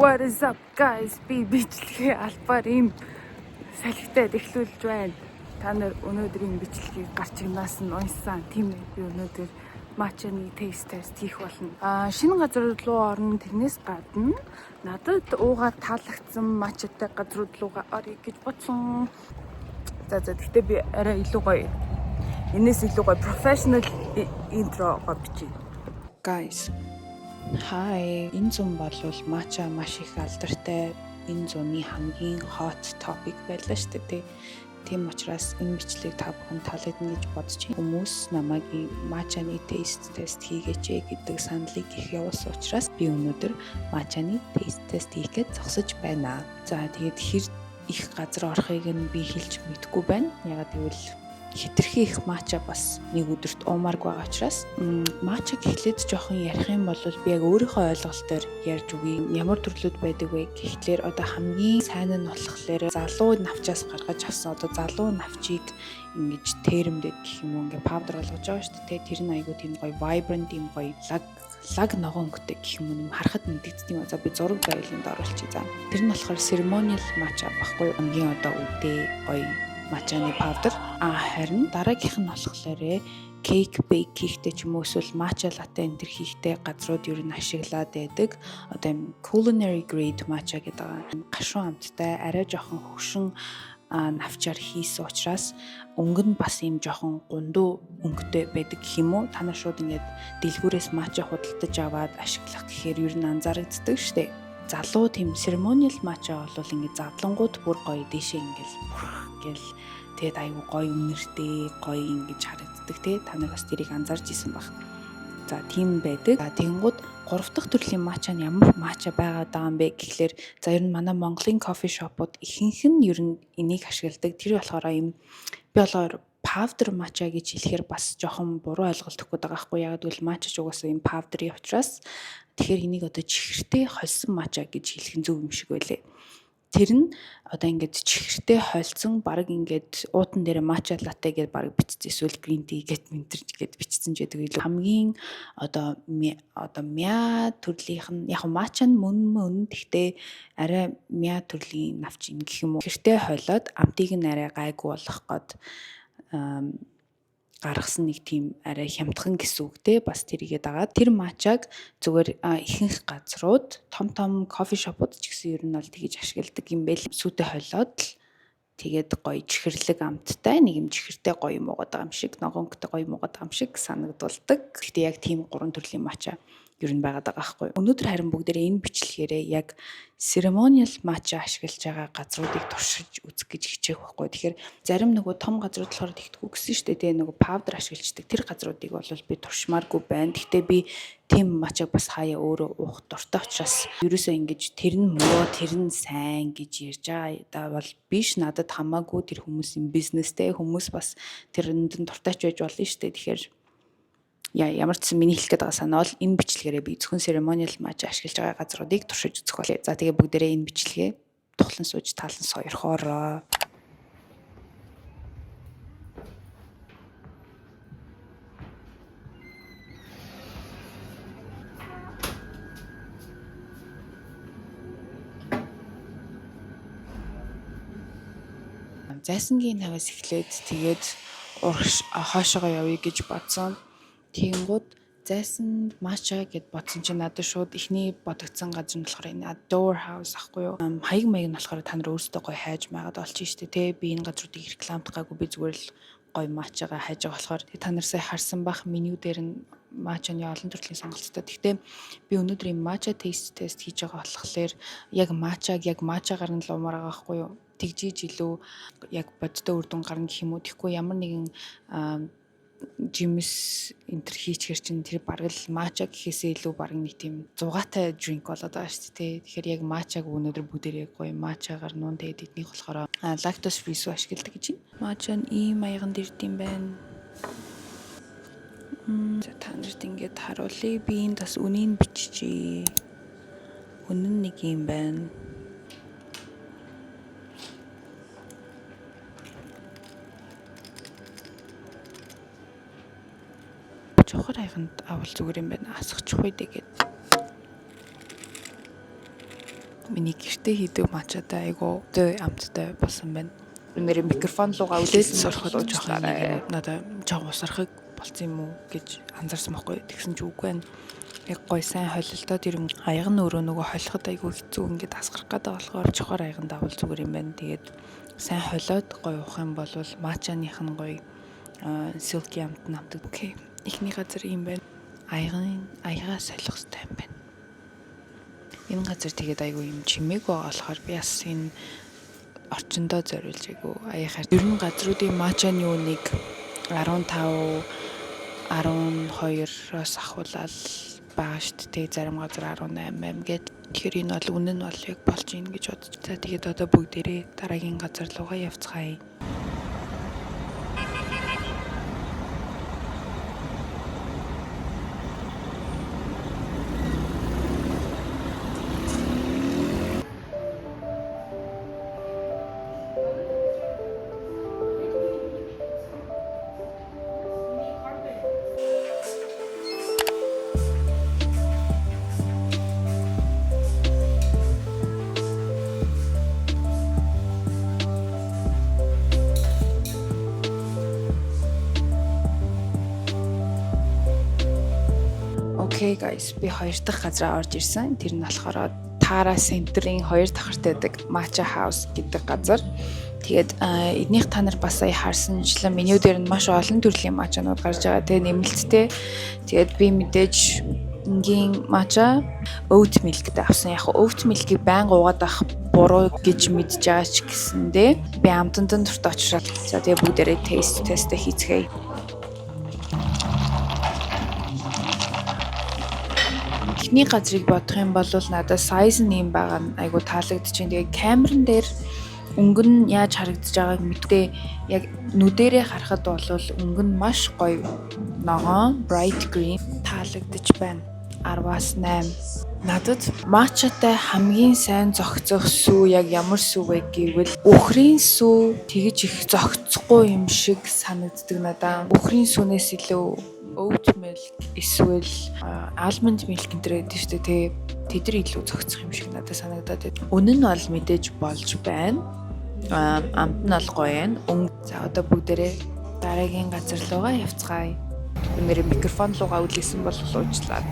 What is up guys? Би бичлэгийн албаар ийм салхитай эхлүүлж байна. Та нар өнөөдрийн бичлэгийг гарч игнаас нь унсан. Тийм ээ. Би өнөөдөр матчаны тест хийх болно. Шинэ газар руу орно, тэрнээс гадна надад уугаад таалагдсан матчтай газрууд руугаа орё гэж бодсон. Гэхдээ би арай илүү гоё. Энэс илүү гоё professional intro бичиж. Guys. Hi, энэ зам бол матча маш их алдартай энэ зуны хамгийн hot topic байлаа шүү дээ. Тийм учраас энэ бичлэгийг та бүхэн таалагдана гэж бодож байна. Хүмүүс намайг матчаны тест хийгээч гэдэг саналыг их явуулсан учраас би өнөөдөр матчаны тест хийгээд зогсож байна. За тэгээд хэр их газар орохыг нь би хэлж мэдэхгүй байна. Ягаад гэвэл хитрхи их матча бас нэг өдөрт уумаарг байгаа учраас матчаг эхлээд жоохон ярих юм бол би яг өөрийнхөө ойлголтоор ярьж үгүй. Ямар төрлүүд байдаг вэ гэхлээр одоо хамгийн сайн нь болохоор залуу навчаас гаргаж авсан одоо залуу навчийг ингэж термдээд гэх юм уу ингээ паудер болгож байгаа шүү дээ. Тэр нь айгуу тийм гоё vibrant юм гоё лаг ногоонтой гэх юм уу харахад мэдэгддэг юм. За би зураг зайланд оруулчих за. Тэр нь болохоор ceremonial matcha баггүй хамгийн одоо үдээ гоё матчаны паудер. Харин дараагийнх нь болохоор кейк бейк хийхдээ ч юм уу эсвэл матча латте энэ төр хийхдээ газрууд ер нь ашиглаад байдаг. Одоо юм culinary grade matcha гэдэг гашуун амттай арай жоохон хөвшин навчаар хийсэн учраас өнгө нь бас юм жоохон гундуу өнгөтэй байдаг гэх юм уу. Та нар шууд ингээд дэлгүүрээс матча худалдаж аваад ашиглах гэхээр ер нь анзаарэгддэг штеп. Залуу тийм ceremonial matcha бол ингээд задлангууд бүр гоё дэшээ ингээл тэгээд аюу гоё үнэртэй гоё ингэж харагддаг те. Та нар бас тэрийг анзаарч исэн баг. За тийм байдаг. Тэгэнгүүт 3 дахь төрлийн матча нь ямар матча байгаад байгаа юм бэ гэхлээр за ер нь манай Монголын кофе шопууд ихэнх нь ер нь энийг ашигладаг. Тэр болохоор юм би болохоор powder matcha гэж хэлэхээр бас жоохон буруу ойлголт өгөх гээд байгаа хгүй. Яг гэвэл матча ч угаасаа юм powder-ийн учраас тэгэхээр энийг одоо чихэртэй хольсон матча гэж хэлэх нь зөв юм шиг байлээ. Тэр нь одоо ингээд чихэртэй хойлцсон баг ингээд уутан дээр матча латте гэдээ баг бичсэн эсвэл green tea гэд бичсэн ч гэдэг илүү хамгийн одоо мя төрлийнх нь яг матча нь мөн гэхдээ арай мя төрлийн навч юм гэх юм уу. Чихэртэй хойлоод амтыг нь арай гайгүй болгох гээд гаргасан нэг тийм арай хямдхан гэсэн үг те. Бас тэрийгээ дагаад тэр матчаг зүгээр ихэнх газрууд том кофе шопууд ч гэсэн ер нь бол тэгж ашигладаг юм байл. Сүтэ хойлоод л тэгээд гоё чихэрлэг амттай нэг юм чихэртэй гоё юм уугаад байгаа юм шиг ногоонтой гоё юм уугаад байгаа юм шиг санагдулдаг. Гэхдээ яг тийм 3 төрлийн матча ер нь байгаад байгаа байхгүй. Өнөөдөр харин бүгдээрээ энэ бичлэгээрээ яг ceremonial matcha ашиглаж байгаа газруудыг туршиж үзэх гэж хичээх байхгүй. Тэгэхээр зарим нөгөө том газрууд болохоор тэгтгүү гэсэн шүү дээ. Тэгээ нөгөө powder ашигладаг тэр газруудыг бол би туршмааргүй байна. Гэхдээ би тийм матчаг бас хаяа өөрөө уух дуртай учраас ерөөсөө ингэж тэр нь муу тэр нь сайн гэж ярьж байгаа бол биш. Надад хамаагүй тэр хүмүүсийн бизнестэй хүмүүс бас тэрэнд дуртайч байж болно шүү дээ. Тэгэхээр ямар ч миний хэлэх гээд байгаа санаа бол энэ бичлэгээрээ би зөвхөн ceremonial matcha ашиглаж байгаа газруудыг туршиж үзэх болъё. За тэгээ бүгдээрээ энэ бичлэгээ тухлан сууж таалан сойрхоороо. Зайсангийн наваас эхлээд тэгээд хоошоогоо явъя гэж бодсон. Тэгэнгүүт зайсанд матча гэд бодсон чинь надад шууд ихний бодогдсон газар нь болохоор энэ Door House ахгүй юу. Хаяг маяг нь болохоор та нар өөрсдөө гоё хайж байгаад олчих штэ те. Би энэ газруудыг рекламт гаагүй би зүгээр л гоё матчагаа хайж байгаа болохоор та нар сая харсан бах меню дээр нь матчаны олон төрлийн сонголттой. Гэхдээ би өнөөдөр энэ матча тест хийж байгаа болохоор яг матчагаар нь л уумаар байгаа хгүй юу. Тэгжиж илүү яг бодтой үр дүн гарна гэх юм уу. Тэгэхгүй ямар нэгэн жимс энтер хийчихэр чинь тэр бараг л матча гэхээсээ илүү бараг нэг тийм зугаатай дринк болоод байгаа шүү дээ. Тэгэхээр яг матчаг өнөөдөр бүгдээрээ гоё матчагаар нуун тэгээд эднийх болохоор lactose free ашигладаг гэж байна. Матча нь ийм маяган дэрд юм байна. Та нарт ингээд харуулъя. Би энд бас үнийг биччихье. Үнэн нэг юм байна. Чухар хайханд авал зүгээр юм байна. Асахчих үү тэгээд. миний гэрте хийдэг матчатай айгуу амттай болсон байна. Нэр микрофон руугаа үлдээд сурахад жоохон надад жоохон усрахыг болсон юм уу гэж анзаарсан байхгүй. Тэгсэн ч үгүй байна. Яг гой сайн холилдоод ирэн аяг нь өөрөө нөгөө холиход айгүй хэцүү ингээд асгарах гэдэг болохоор чохор аяган давал зүгээр юм байна. Тэгээд сайн холиод гой уух юм бол матчаных нь гой силки амт намтдаг. Окей. Эхний газар юм байна. Аягаа солих хэрэгтэй юм байна. Энэ газар тэгээд айгүй юм чимээг байгаа болохоор би бас энэ орчиндөө зориулж айгүй аяхаар ер нь газруудын матчаны үнийг 15 12-оос ахуулаад байгаа шүү дээ. Зарим газар 18 гээд тэгэхээр энэ бол үнэн нь бол яг болж ийн гэж бодож. За тэгээд одоо бүгдээрээ дараагийн газар руугаа явцгаая. Okay guys, би хоёр дахь газараа орж ирсэн. Тэр нь болохоор Tara Center-ийн 2 давхартай байдаг Matcha House гэдэг газар. Тэгээд эднийх та нар бас сая харсанчлан меню дээр нь маш олон төрлийн матчанууд гарч байгаа. Тэгээ нэмэлттэй. Тэгээд би мэдээж энгийн матча oat milk-тэй авсан. Яг oat milk-ийг байнга уугаад авах буруу гэж мэдж байгаа ч гэсэндээ би амтанд нь дуртай очраад. За тэгээ бүгдээрээ taste test хийцгээе. Эхний газрыг бодох юм бол надад size нь юм байгаа нь айгу таалагдчихээн. Тэгээ камерын дээр өнгө нь яаж харагдаж байгааг мэдээ. Яг нүдэрээ харахад бол өнгө нь маш гоё ногоон bright green таалагдаж байна. 10-аас 8. Надад матчатай хамгийн сайн зохицох сүү яг ямар сүү вэ гэвэл үхрийн сүү тэгж их зохицохгүй юм шиг санагддаг надад. Үхрийн сүүнээс илүү oat milk эсвэл almond milk гэдэг шүү дээ. Тэдэр илүү зохицох юм шиг надад санагдаад байна. Үнэн нь бол мэдээж болж байна. Амт нь бол гоё байна. За одоо бүгдээрээ дараагийн газар руугаа явцгаая. Өнөөдөр микрофон руугаа үлээсэн бол уучлаа.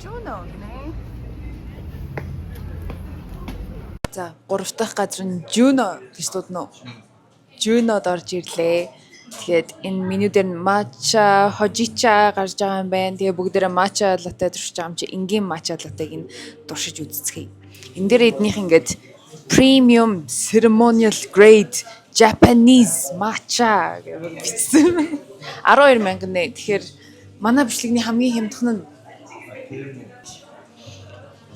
Juno гинэ. За 3 дахь газар нь Juno гэж дуудана уу? Juno-д орж ирлээ. Тэгээд энэ меню дээр нь matcha, hojicha гарч байгаа юм байна. Тэгээ бүгдээрээ matcha latte туршиж байгаа юм чи энгийн matcha latte-г нь туршиж үзцгээе. Энэ дээр эднийх ингээд premium ceremonial grade Japanese matcha гэж бичсэн. 12,000 нэ. Тэгэхээр манай бичлэгний хамгийн хямдхан нь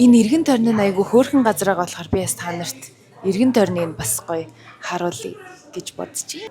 энэ эргэн тойрны айгу хөөрхөн газар байгаа болохоор би яс та нарт эргэн тойрныг бас гоё харуулъя гэж бодчих.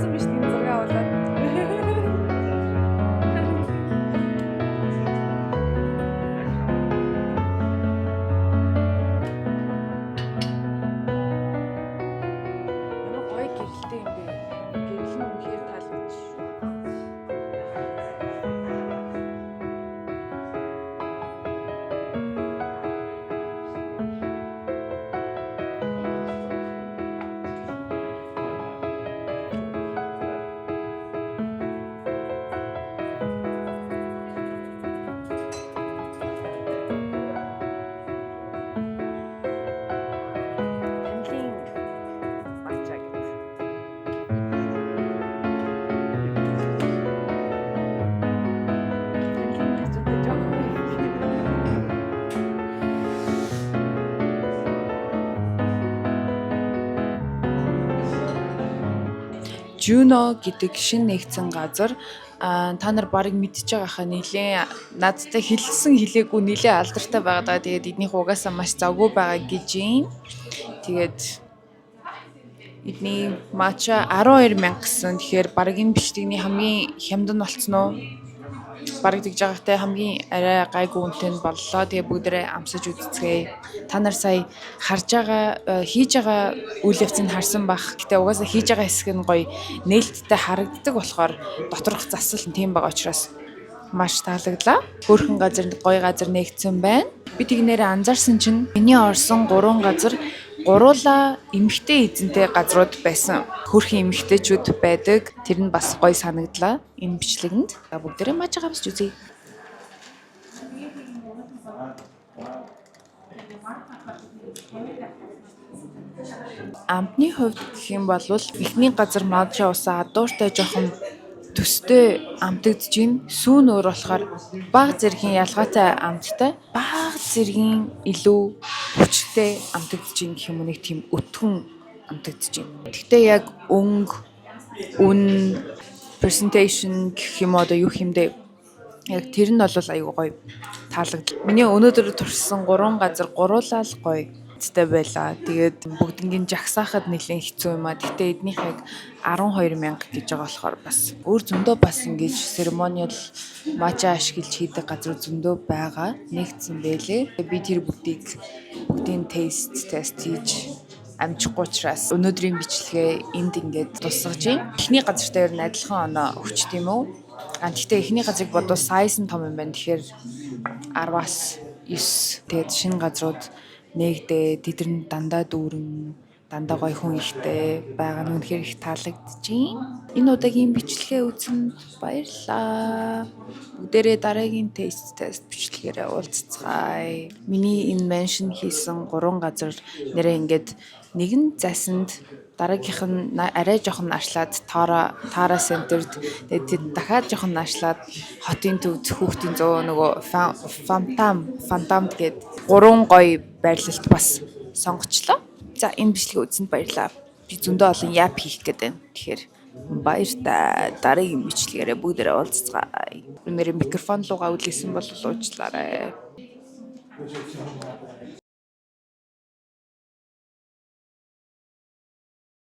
Уулзсан биш тийм зураг аваад. Ямар гоё гэрэлтэй юм бэ? Гэрэл нь үнэхээр таалагдчих шүү. Танилын матча гэдэг. Танилын матч гэдэг жоох. Juno гэдэг шинэ нэгдсэн газар та нар барыг мэдчихэж байгаа хаа нилээн надтай хэлсэн хэлээгүй нилээн алдартай байгаа. Тэгээд эднийх угаасаа маш завгүй байгаа гэж юм. Тэгээд эдний матча 12,000 гэсэн. Тэгэхээр барыг энэ бичлэгний хамгийн хямдан болцсон уу? Бараг тэгж байгаатай хамгийн арай гайгүй үнэтэй нь боллоо. Тэгээ бүгдээрээ амсаж үзцгээе. Та нар сая харж байгаа хийж байгаа үйл явцыг харсан бах. Гэтэ угаасаа хийж байгаа хэсэг нь гоё нээлттэй харагддаг болохоор доторх засал нь тийм байгаа учраас маш таалагдлаа. Хөөрхөн газар гоё газар нэгдсэн байна. Би тэгнээрээ анзаарсан чинь миний орсон 3 газар гуруула эмэгтэй эзэнтэй газрууд байсан. Хөөрхөн эмэгтэйчүүд байдаг. Тэр нь бас гоё санагдлаа энэ бичлэгэнд. Бүгдээрээ маж авч үзье. Амтны хувьд гэх юм бол эхний газар мажаа усаа адууртай жоохон төстэй амтагдж гин. Сүүн өөр болохоор бага зэргийн ялгаатай амттай, бага зэргийн илүү хүчтэй амтагдж гин гэх юм уу, нэг тийм өтгөн амтагдж гин. Гэхдээ яг өнгө, үн, presentation гэх юм одоо юу хэмдэ яг тэр нь бол аюу гоё таалагдал. Миний өнөөдөр туршсан 3 газар гуруулаа л гоё цэцтэй байлаа. Тэгээд бүгднгийн жагсаахад нэлээд хэцүү юм аа. Гэхдээ эднийх яг 12,000 гэж байгаа болохоор бас өөр зөндөө бас ингэж церемониал мача ашиглаж хийдэг газар зөндөө байгаа. Нэгдсэн байлээ. Би тэр бүгдийн тест хийж амжихгүй учраас өнөөдрийн бичлэгээ энд ингээд дуусгаж байна. Эхний газартай ер нь адилхан оноо өгч тийм үү? Гэхдээ эхний газрыг бодвол сайз нь том юм байна. Тэгэхээр 10-аас 9 тэгээд шинэ газрууд нэгдээ тэд нар дандаа дүүрэн дандаа гоё хүн ихтэй байгаа нь үнэхээр их таалагдчихээн. Энэ удаагийн бичлэгээ үзсэнд баярлалаа. Бүгдээрээ дараагийн тест бичлэгээрээ уулзцгаая. Миний энэ меншн хийсэн 3 газар нэрээ ингээд нэгэн засанд дараагийнх нь арай жоохон нашлаад Тара центрт тэгээд дахиад жоохон нашлаад хотын төв хүүхдийн зөө нөгөө фантам гээд 3 гоё байрлалт бас сонгочлоо. За энэ бичлэгийг үзсэнд баярлалаа. Би зөндөө олон яп хийх гээд байна. Тэгэхээр баяр та дараагийн бичлэгээрээ бүгдээрээ уулзцгаая. Өнөөдөр микрофон руугаа үлээсэн бол уучлаарай.